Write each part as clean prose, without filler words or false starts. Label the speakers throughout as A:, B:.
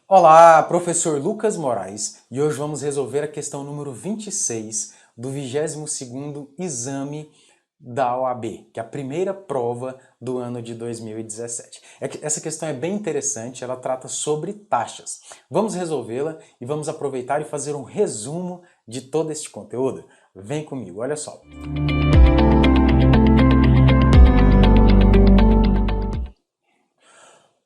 A: Olá, professor Lucas Moraes, e hoje vamos resolver a questão número 26 do 22º exame da OAB, que é a primeira prova do ano de 2017. Essa questão é bem interessante, ela trata sobre taxas. Vamos resolvê-la e vamos aproveitar e fazer um resumo de todo este conteúdo. Vem comigo, olha só.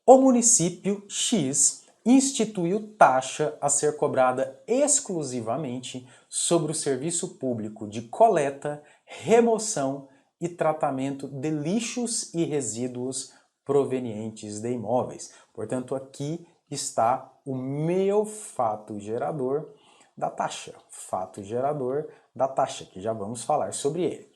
A: O município X instituiu taxa a ser cobrada exclusivamente sobre o serviço público de coleta, remoção e tratamento de lixos e resíduos provenientes de imóveis. Portanto, aqui está o meu fato gerador da taxa. Fato gerador da taxa, que já vamos falar sobre ele.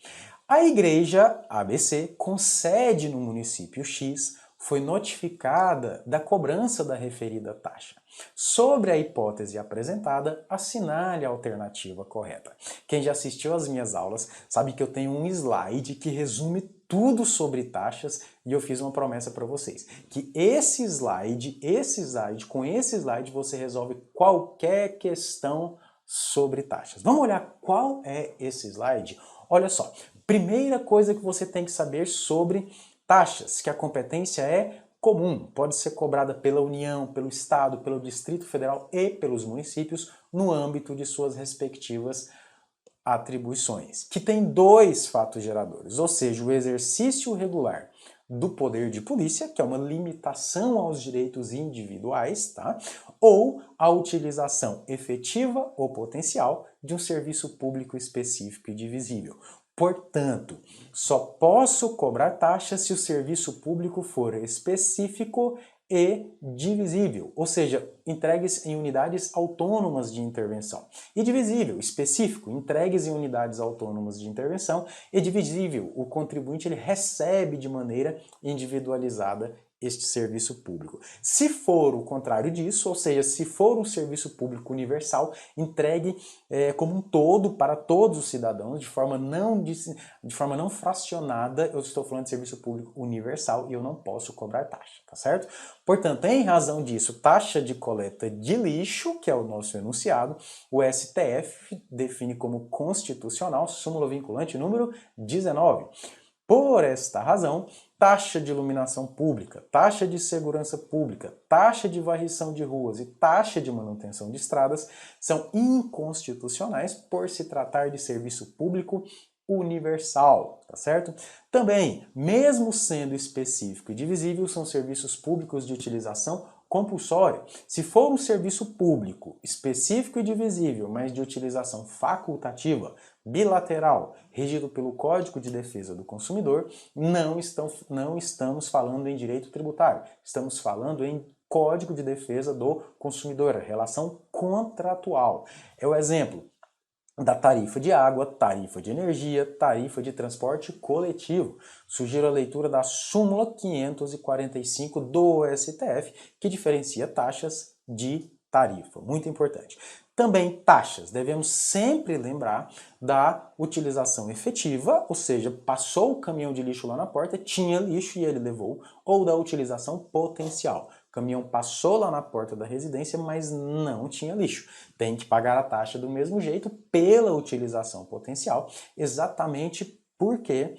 A: A igreja ABC, com sede no município X, foi notificada da cobrança da referida taxa. Sobre a hipótese apresentada, assinale a alternativa correta. Quem já assistiu às minhas aulas sabe que eu tenho um slide que resume tudo sobre taxas e eu fiz uma promessa para vocês, que com esse slide você resolve qualquer questão sobre taxas. Vamos olhar qual é esse slide? Olha só, primeira coisa que você tem que saber sobre taxas, que a competência é comum, pode ser cobrada pela União, pelo Estado, pelo Distrito Federal e pelos municípios no âmbito de suas respectivas atribuições, que tem dois fatos geradores, ou seja, o exercício regular do poder de polícia, que é uma limitação aos direitos individuais, tá? Ou a utilização efetiva ou potencial de um serviço público específico e divisível. Portanto, só posso cobrar taxa se o serviço público for específico e divisível, ou seja, entregues em unidades autônomas de intervenção. E divisível, específico, entregues em unidades autônomas de intervenção. E divisível, o contribuinte ele recebe de maneira individualizada este serviço público. Se for o contrário disso, ou seja, se for um serviço público universal, entregue como um todo para todos os cidadãos, de forma não fracionada, eu estou falando de serviço público universal e eu não posso cobrar taxa, tá certo? Portanto, em razão disso, taxa de coleta de lixo, que é o nosso enunciado, o STF define como constitucional, súmula vinculante número 19. Por esta razão, taxa de iluminação pública, taxa de segurança pública, taxa de varrição de ruas e taxa de manutenção de estradas são inconstitucionais por se tratar de serviço público universal, tá certo? Também, mesmo sendo específico e divisível, são serviços públicos de utilização compulsória. Se for um serviço público específico e divisível, mas de utilização facultativa, bilateral, regido pelo Código de Defesa do Consumidor, não estamos falando em direito tributário, estamos falando em Código de Defesa do Consumidor, relação contratual. É o exemplo da tarifa de água, tarifa de energia, tarifa de transporte coletivo. Sugiro a leitura da súmula 545 do STF, que diferencia taxas de tarifa. Muito importante. Também taxas. Devemos sempre lembrar da utilização efetiva, ou seja, passou o caminhão de lixo lá na porta, tinha lixo e ele levou, ou da utilização potencial. O caminhão passou lá na porta da residência, mas não tinha lixo. Tem que pagar a taxa do mesmo jeito pela utilização potencial, exatamente porque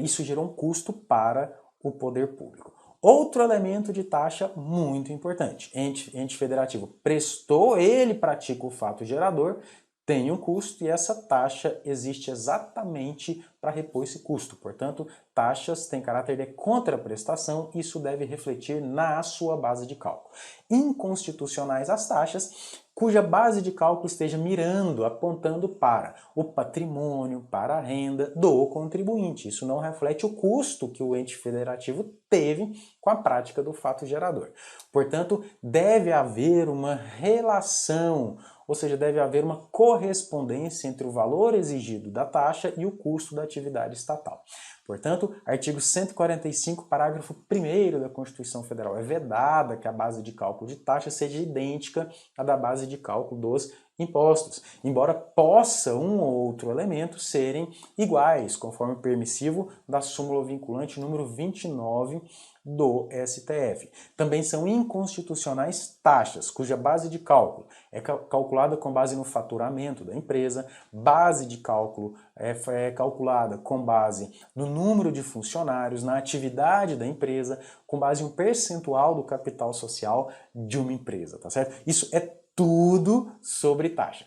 A: isso gerou um custo para o poder público. Outro elemento de taxa muito importante, ente federativo prestou, ele pratica o fato gerador, tem um custo e essa taxa existe exatamente para repor esse custo. Portanto, taxas têm caráter de contraprestação, isso deve refletir na sua base de cálculo. Inconstitucionais as taxas cuja base de cálculo esteja mirando, apontando para o patrimônio, para a renda do contribuinte. Isso não reflete o custo que o ente federativo teve com a prática do fato gerador. Portanto, deve haver uma relação, ou seja, deve haver uma correspondência entre o valor exigido da taxa e o custo da atividade estatal. Portanto, artigo 145, parágrafo 1º da Constituição Federal, é vedada que a base de cálculo de taxa seja idêntica à da base de cálculo dos impostos, embora possa um ou outro elemento serem iguais, conforme permissivo da súmula vinculante número 29 do STF. Também são inconstitucionais taxas, cuja base de cálculo é calculada com base no faturamento da empresa, base de cálculo é calculada com base no número de funcionários, na atividade da empresa, com base em um percentual do capital social de uma empresa, tá certo? Isso é tudo sobre taxa.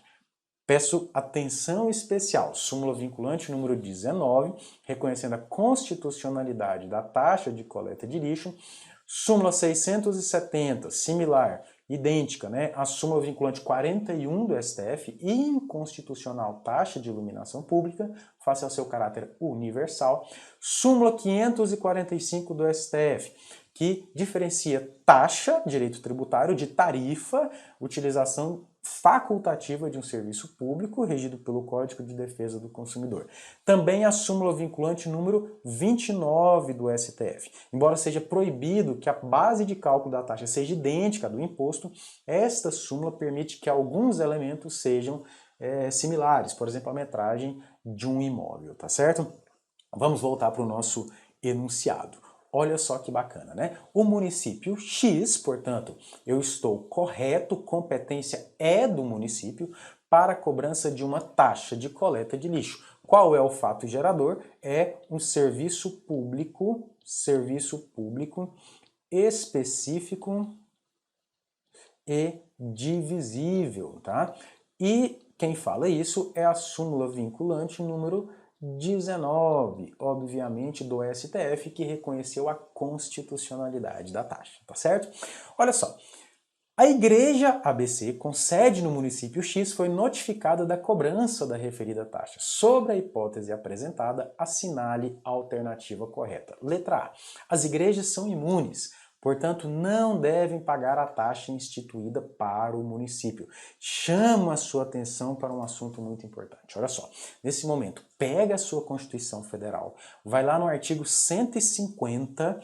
A: Peço atenção especial, súmula vinculante número 19, reconhecendo a constitucionalidade da taxa de coleta de lixo. Súmula 670, similar, idêntica, né, à súmula vinculante 41 do STF, inconstitucional taxa de iluminação pública, face ao seu caráter universal. Súmula 545 do STF, que diferencia taxa, direito tributário, de tarifa, utilização facultativa de um serviço público regido pelo Código de Defesa do Consumidor. Também a súmula vinculante número 29 do STF. Embora seja proibido que a base de cálculo da taxa seja idêntica à do imposto, esta súmula permite que alguns elementos sejam similares, por exemplo, a metragem de um imóvel, tá certo? Vamos voltar para o nosso enunciado. Olha só que bacana, né? O município X, portanto, eu estou correto, competência é do município para a cobrança de uma taxa de coleta de lixo. Qual é o fato gerador? É um serviço público específico e divisível, tá? E quem fala isso é a súmula vinculante número 19, obviamente, do STF, que reconheceu a constitucionalidade da taxa, tá certo? Olha só, a Igreja ABC, com sede no município X, foi notificada da cobrança da referida taxa. Sobre a hipótese apresentada, assinale a alternativa correta. Letra A. As igrejas são imunes, portanto, não devem pagar a taxa instituída para o município. Chamo a sua atenção para um assunto muito importante. Olha só, nesse momento, pega a sua Constituição Federal, vai lá no artigo 150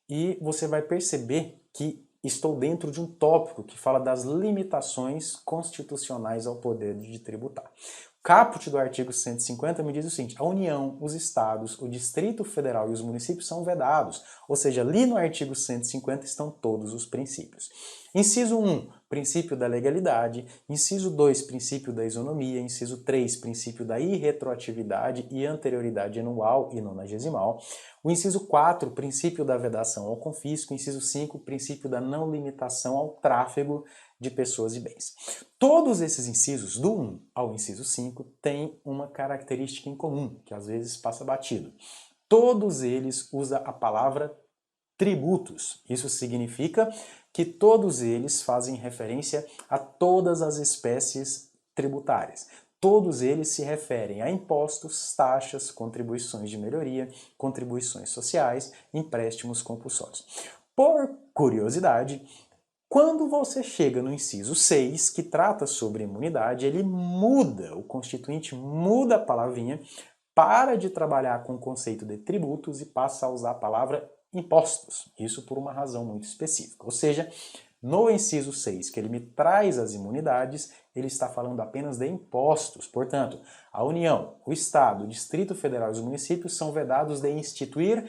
A: e você vai perceber que estou dentro de um tópico que fala das limitações constitucionais ao poder de tributar. O caput do artigo 150 me diz o seguinte: a União, os estados, o Distrito Federal e os municípios são vedados, ou seja, ali no artigo 150 estão todos os princípios. Inciso 1, princípio da legalidade. Inciso 2, princípio da isonomia. Inciso 3, princípio da irretroatividade e anterioridade anual e nonagesimal. O inciso 4, princípio da vedação ao confisco. Inciso 5, princípio da não limitação ao tráfego de pessoas e bens. Todos esses incisos, do 1 ao inciso 5, têm uma característica em comum, que às vezes passa batido. Todos eles usam a palavra tributos. Isso significa que todos eles fazem referência a todas as espécies tributárias. Todos eles se referem a impostos, taxas, contribuições de melhoria, contribuições sociais, empréstimos compulsórios. Por curiosidade, quando você chega no inciso 6, que trata sobre imunidade, ele muda, o constituinte muda a palavrinha, para de trabalhar com o conceito de tributos e passa a usar a palavra impostos. Isso por uma razão muito específica. Ou seja, no inciso 6, que ele me traz as imunidades, ele está falando apenas de impostos. Portanto, a União, o Estado, o Distrito Federal e os municípios são vedados de instituir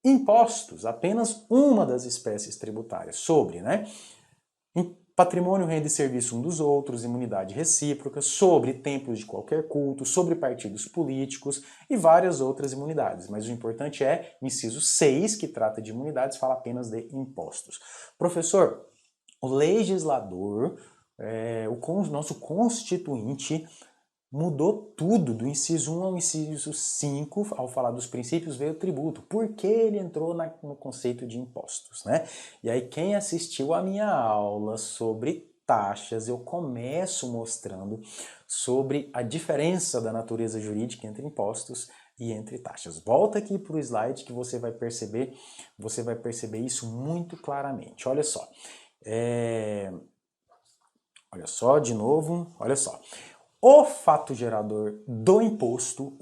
A: impostos, apenas uma das espécies tributárias, sobre, né? Patrimônio, renda e serviço um dos outros, imunidade recíproca, sobre templos de qualquer culto, sobre partidos políticos e várias outras imunidades. Mas o importante é, inciso 6, que trata de imunidades, fala apenas de impostos. Professor, o legislador, o nosso constituinte, mudou tudo, do inciso 1 ao inciso 5, ao falar dos princípios veio o tributo. Por que ele entrou no conceito de impostos, né? E aí quem assistiu a minha aula sobre taxas, eu começo mostrando sobre a diferença da natureza jurídica entre impostos e entre taxas. Volta aqui para o slide que você vai perceber isso muito claramente. Olha só. Olha só, de novo, olha só. O fato gerador do imposto,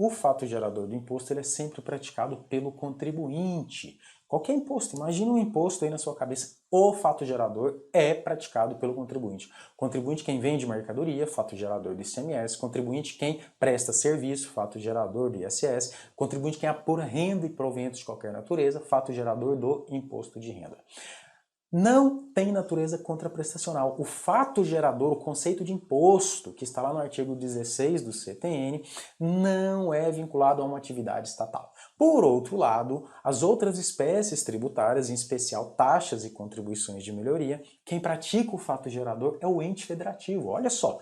A: ele é sempre praticado pelo contribuinte. Qualquer imposto, imagina um imposto aí na sua cabeça. O fato gerador é praticado pelo contribuinte. Contribuinte quem vende mercadoria, fato gerador do ICMS. Contribuinte quem presta serviço, fato gerador do ISS. Contribuinte quem apura renda e proventos de qualquer natureza, fato gerador do imposto de renda. Não tem natureza contraprestacional. O fato gerador, o conceito de imposto, que está lá no artigo 16 do CTN, não é vinculado a uma atividade estatal. Por outro lado, as outras espécies tributárias, em especial taxas e contribuições de melhoria, quem pratica o fato gerador é o ente federativo. Olha só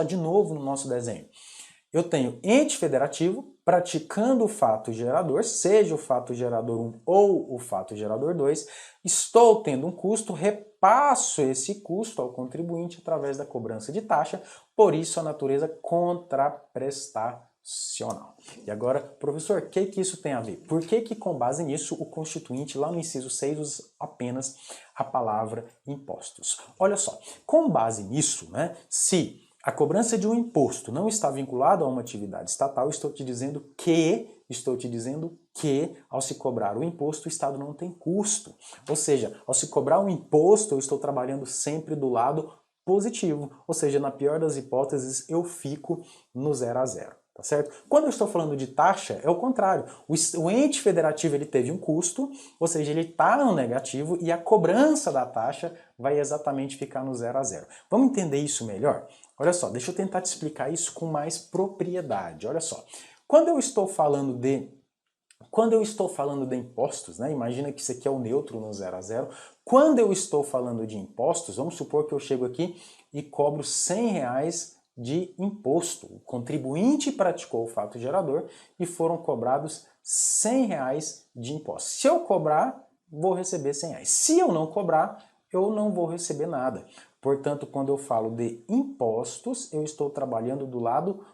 A: de novo no nosso desenho. Eu tenho ente federativo praticando o fato gerador, seja o fato gerador 1 ou o fato gerador 2, estou tendo um custo, repasso esse custo ao contribuinte através da cobrança de taxa, por isso a natureza contraprestacional. E agora, professor, o que isso tem a ver? Por que com base nisso o constituinte lá no inciso 6 usa apenas a palavra impostos? Olha só, com base nisso, se a cobrança de um imposto não está vinculada a uma atividade estatal, estou te dizendo que, ao se cobrar o imposto, o Estado não tem custo. Ou seja, ao se cobrar um imposto, eu estou trabalhando sempre do lado positivo. Ou seja, na pior das hipóteses, eu fico no 0 a 0. Tá certo? Quando eu estou falando de taxa, é o contrário. O ente federativo ele teve um custo, ou seja, ele está no negativo e a cobrança da taxa vai exatamente ficar no 0 a 0. Vamos entender isso melhor? Olha só, deixa eu tentar te explicar isso com mais propriedade. Olha só, quando eu estou falando de impostos, imagina que isso aqui é o neutro no 0 a 0. Quando eu estou falando de impostos, vamos supor que eu chego aqui e cobro R$100 de imposto. O contribuinte praticou o fato gerador e foram cobrados R$100 de imposto. Se eu cobrar, vou receber R$100. Se eu não cobrar, eu não vou receber nada. Portanto, quando eu falo de impostos, eu estou trabalhando do lado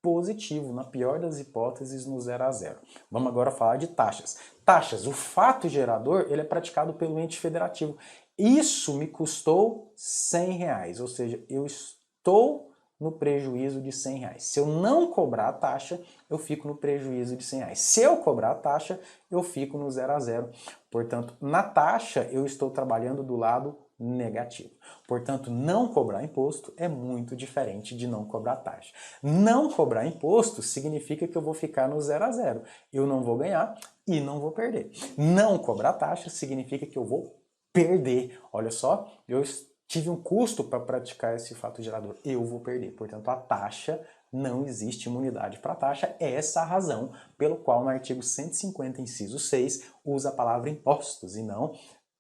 A: positivo, na pior das hipóteses, no 0 a 0. Vamos agora falar de taxas. Taxas, o fato gerador, ele é praticado pelo ente federativo. Isso me custou R$100, ou seja, eu estou no prejuízo de R$100. Se eu não cobrar a taxa, eu fico no prejuízo de R$100. Se eu cobrar a taxa, eu fico no 0 a 0. Portanto, na taxa, eu estou trabalhando do lado negativo. Portanto, não cobrar imposto é muito diferente de não cobrar taxa. Não cobrar imposto significa que eu vou ficar no 0 a 0. Eu não vou ganhar e não vou perder. Não cobrar taxa significa que eu vou perder. Olha só, eu tive um custo para praticar esse fato gerador, eu vou perder. Portanto, a taxa, não existe imunidade para taxa, é essa a razão pelo qual no artigo 150, inciso 6, usa a palavra impostos e não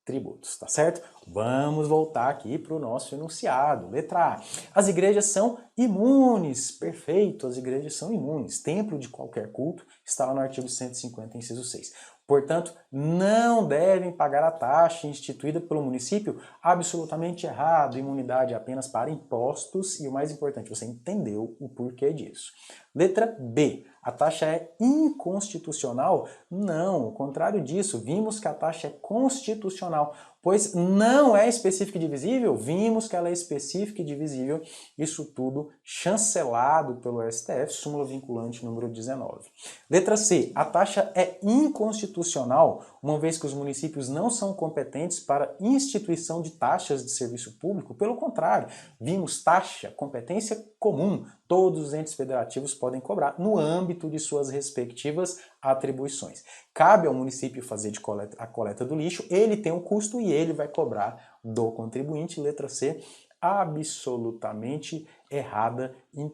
A: tributos, tá certo? Vamos voltar aqui para o nosso enunciado. Letra A. As igrejas são imunes. Perfeito, as igrejas são imunes. Templo de qualquer culto está lá no artigo 150, inciso 6. Portanto, não devem pagar a taxa instituída pelo município. Absolutamente errado. Imunidade apenas para impostos. E o mais importante, você entendeu o porquê disso. Letra B. A taxa é inconstitucional? Não, ao contrário disso, vimos que a taxa é constitucional, pois não é específica e divisível, vimos que ela é específica e divisível, isso tudo chancelado pelo STF, súmula vinculante número 19. Letra C, a taxa é inconstitucional, uma vez que os municípios não são competentes para instituição de taxas de serviço público, pelo contrário, vimos taxa, competência comum, todos os entes federativos podem cobrar no âmbito de suas respectivas atribuições. Cabe ao município fazer a coleta do lixo, ele tem um custo e ele vai cobrar do contribuinte. Letra C, absolutamente errada em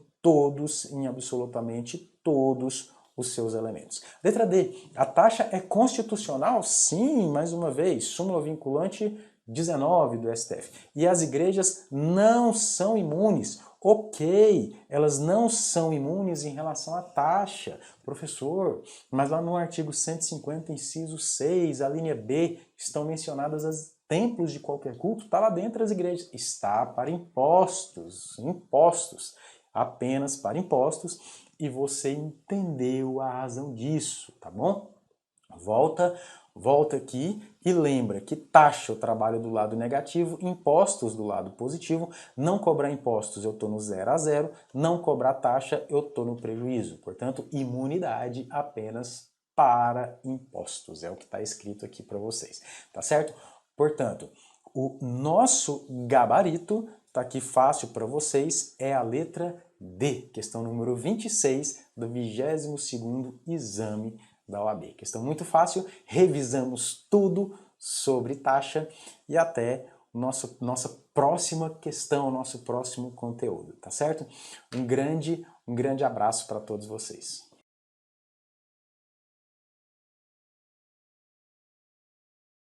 A: absolutamente todos os seus elementos. Letra D, a taxa é constitucional? Sim, mais uma vez, súmula vinculante 19 do STF. E as igrejas não são imunes. Ok, elas não são imunes em relação à taxa. Professor, mas lá no artigo 150, inciso 6, a linha B, estão mencionadas as templos de qualquer culto, está lá dentro as igrejas. Está para impostos, apenas para impostos, e você entendeu a razão disso, tá bom? Volta aqui e lembra que taxa eu trabalho do lado negativo, impostos do lado positivo. Não cobrar impostos eu estou no 0 a 0, não cobrar taxa eu estou no prejuízo. Portanto, imunidade apenas para impostos. É o que está escrito aqui para vocês, tá certo? Portanto, o nosso gabarito está aqui fácil para vocês, é a letra D, questão número 26 do 22º exame da OAB. Questão muito fácil, revisamos tudo sobre taxa e até nossa próxima questão, nosso próximo conteúdo, tá certo? Um grande abraço para todos vocês.